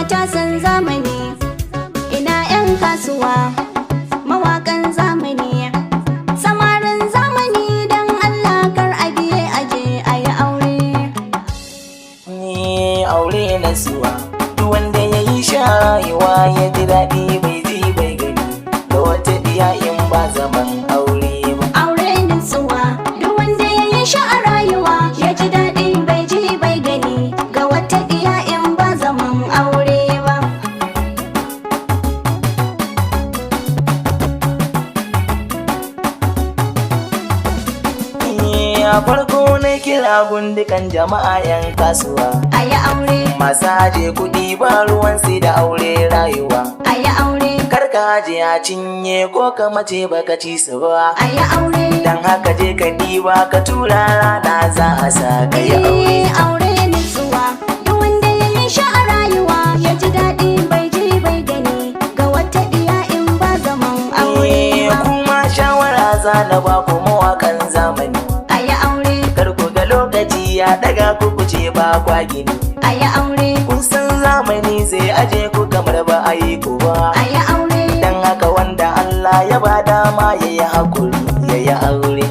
matasan zamani, ina 'yan kasuwa, mawaƙan zamani, samarin zamani don Allah kar a biye aje a yi aure. Ni aure na suwa, duk wanda ya yi shayuwa ya ji daɗi bai ji bai gani, da wata diya in ba zaman aure ba. Aure na suwa, duk wanda ya yi sha a rayuwa ya ji daɗi bai ji bai gani, ga wata diya in ba zaman aure ba. A farko na kira gundukan jama'a 'yan kasuwa, A yi aure, masu aje kuɗi ba ruwan sai da aure rayuwa. a yi aure, Karka je a cinye ko ka mace baka ci su ba, a yi aure. dan haka je ka ɗiba ka tura rana za a sa ka yi aure. Aure nutsuwa, duk wanda ya yi sha a rayuwa ya ji daɗi bai ji bai gani, ga wata diya in ba zaman aure ba. Kuma shawara za na ba ku mawakan zamani, A yi aure, kar ku ga lokaci ya daga ku kuce ba kwa gini. a yi aure, Kun san zamani zai aje ku kamar ba a yi ku ba, a yi aure. dan haka wanda Allah ya ba dama ya yi hakuri ya yi aure.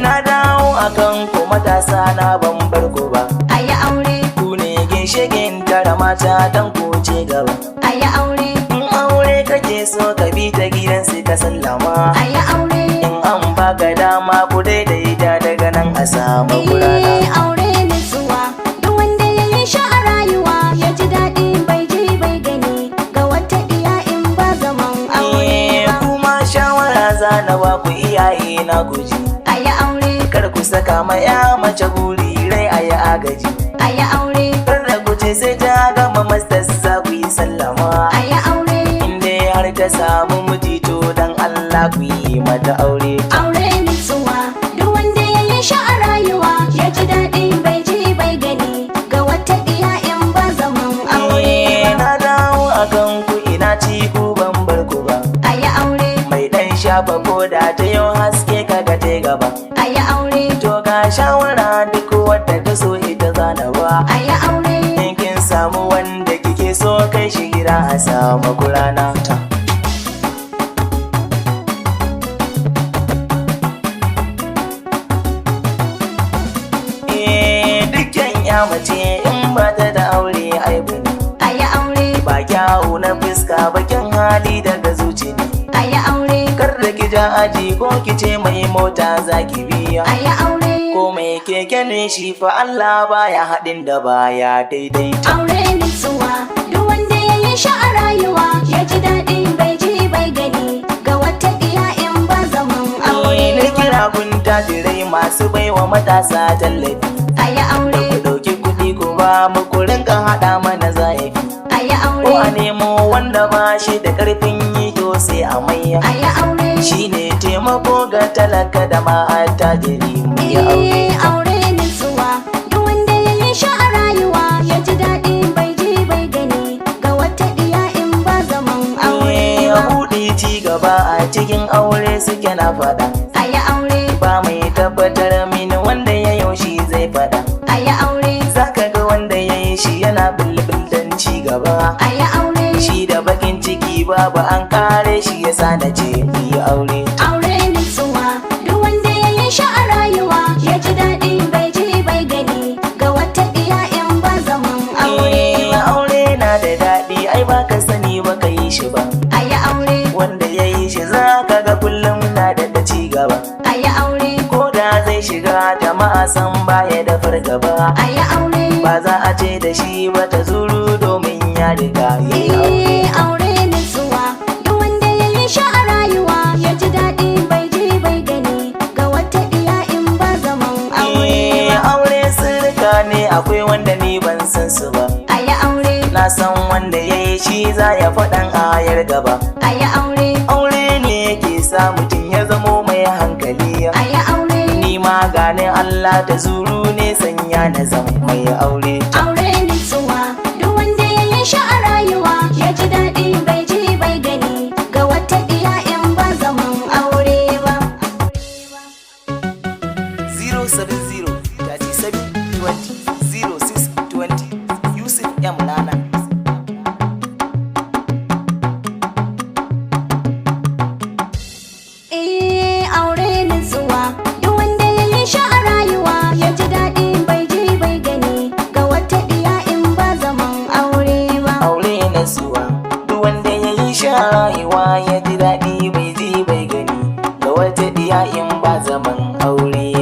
Na dawo akan ku matasa na ban bar ku ba, A yi aure, ku ne ginshiƙin tara mata dan ku ce gaba. a yi aure, In aure kake so ka bi ta gidansu ka sallama, a yi aure. in an baka dama ku daidaita daga nan a samu kurana. Aure nutsuwa, duk wanda ya yi sha a rayuwa ya ji daɗi bai ji bai gani, ga wata diya in ba zaman aure ba. Kuma shawara za na ba ku iyaye na guji, A yi aure, kar ku saka ma ya mace buri rai a yi agaji. a yi aure, Kar da ku ce sai ta gama masters za ku yi sallama, a yi aure. in dai har ta samu miji to dan Allah ku yi mata aure. Aure nutsuwa, duk wanda ya yi sha a rayuwa ya ji daɗi bai ji bai gani, ga wata diya in ba zaman aure ba. Na dawo akan ku ina ci ku ban bar ku ba, A yi aure, mai dan shafa koda ta yau haske kaga ta gaba. a yi aure, To ga shawara duk wadda ta so ita zanawa, a yi aure. in kin samu wanda kike so kai shi gida a samu kurana ta. Dukkan ya mace in ba ta da aure aibu ne, A yi aure, ba kyawu na fuska bakin hali daga zuci ne. a yi aure, Kar da ki ja aji ko ki ce mai mota za ki biya, a yi aure. ko mai keke ne shi fa Allah baya haɗin da baya daidaita. Aure nutsuwa, duk wanda ya yi sha a rayuwa ya ji daɗi bai ji bai gani, ga wata diya in ba zaman aure Na ba. kira kun tajirai masu baiwa matasa tallafi, A yi aure, ku ɗauki kuɗi ku ba mu ku rinka haɗa mana zayafi, a yi ko a aure, nemo wanda ba shi da ƙarfin yi to sai a maiya. a yi aure. Shi ne taimako ga talaka da ma attajiri mu yi aure. Aure nutsuwa, duk wanda ya yi sha a rayuwa ya ji daɗi bai ji bai gani, ga wata diya in ba zaman aure Ya ba. buɗe ci gaba a cikin aure suke na faɗa, A yi aure, ba mai tabbatar mini wanda ya yaushe zai faɗa. a yi aure, Zaka ga wanda ya yi shi yana bulbul dan ci gaba, a yi aure. shi da bakin ciki babu an kare shi yasa na ce mu yi aure. Aure nutsuwa, duk wanda ya yi sha a rayuwa ya ji daɗi bai ji bai gani, ga wata diya in ba zaman aure ba. Aure na da daɗi ai ba ka sani ba ka yi shi ba, A yi aure, wanda ya yi shi za ka ga kullum na da ci gaba. a yi aure, Ko da zai shiga jama'a san baya da fargaba, a yi aure. ba za a ce da shi ba ta zuru domin ya riga ya yi aure. Aure nutsuwa, duk wanda ya yi sha a rayuwa ya ji daɗi bai ji bai gani, ga wata diya in ba zaman aure ba. Aure sirrika ne akwai wanda ni ban san su ba, A yi aure, na san wanda ya yi shi za ya faɗan ayar gaba. a yi aure, Aure ne yake sa mutum ya zamo mai hankali, a yi aure. ni ma ganin Allah da zuru ne sanya na zama mai aure. Aure nutsuwa, duk wanda ya yi sha a rayuwa ya ji daɗi bai ji bai gani, ga wata diya in ba zaman aure ba. ba zaman aure